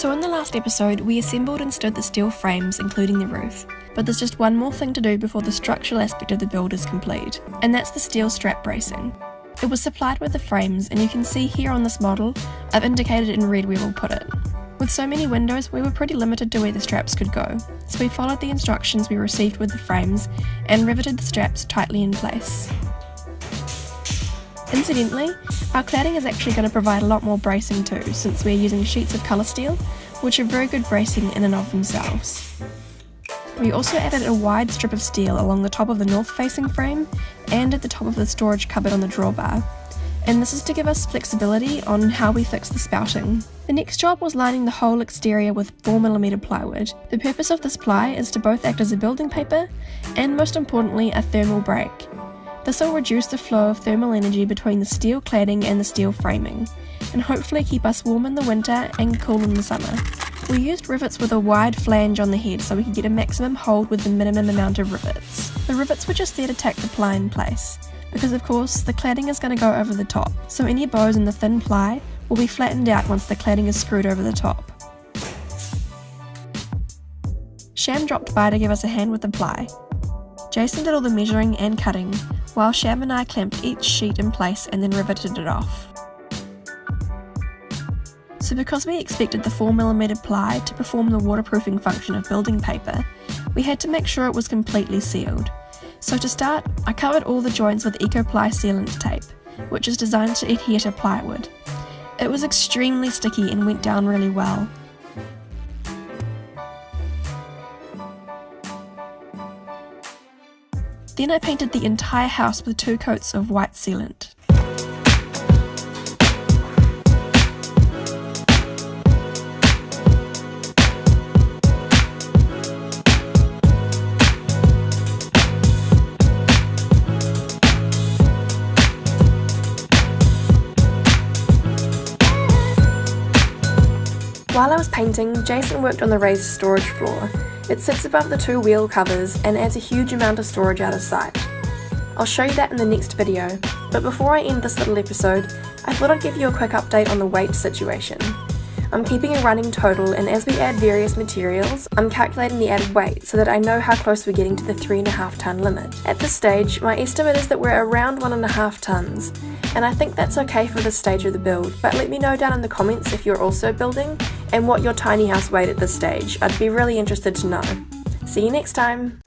So in the last episode, we assembled and stood the steel frames, including the roof. But there's just one more thing to do before the structural aspect of the build is complete, and that's the steel strap bracing. It was supplied with the frames, and you can see here on this model, I've indicated in red where we'll put it. With so many windows, we were pretty limited to where the straps could go, so we followed the instructions we received with the frames and riveted the straps tightly in place. Incidentally, our cladding is actually going to provide a lot more bracing too, since we're using sheets of colour steel, which are very good bracing in and of themselves. We also added a wide strip of steel along the top of the north-facing frame and at the top of the storage cupboard on the drawbar, and this is to give us flexibility on how we fix the spouting. The next job was lining the whole exterior with 4mm plywood. The purpose of this ply is to both act as a building paper and, most importantly, a thermal break. This will reduce the flow of thermal energy between the steel cladding and the steel framing, and hopefully keep us warm in the winter and cool in the summer. We used rivets with a wide flange on the head so we could get a maximum hold with the minimum amount of rivets. The rivets were just there to tack the ply in place, because of course the cladding is going to go over the top, so any bows in the thin ply will be flattened out once the cladding is screwed over the top. Sham dropped by to give us a hand with the ply. Jason did all the measuring and cutting, while Sham and I clamped each sheet in place and then riveted it off. So because we expected the 4mm ply to perform the waterproofing function of building paper, we had to make sure it was completely sealed. So to start, I covered all the joints with Eco-Ply sealant tape, which is designed to adhere to plywood. It was extremely sticky and went down really well. Then I painted the entire house with 2 coats of white sealant. While I was painting, Jason worked on the raised storage floor. It sits above the 2 wheel covers and adds a huge amount of storage out of sight. I'll show you that in the next video, but before I end this little episode, I thought I'd give you a quick update on the weight situation. I'm keeping a running total, and as we add various materials, I'm calculating the added weight so that I know how close we're getting to the 3.5 tonne limit. At this stage, my estimate is that we're around 1.5 tonnes, and I think that's okay for this stage of the build, but let me know down in the comments if you're also building and what your tiny house weighed at this stage. I'd be really interested to know. See you next time!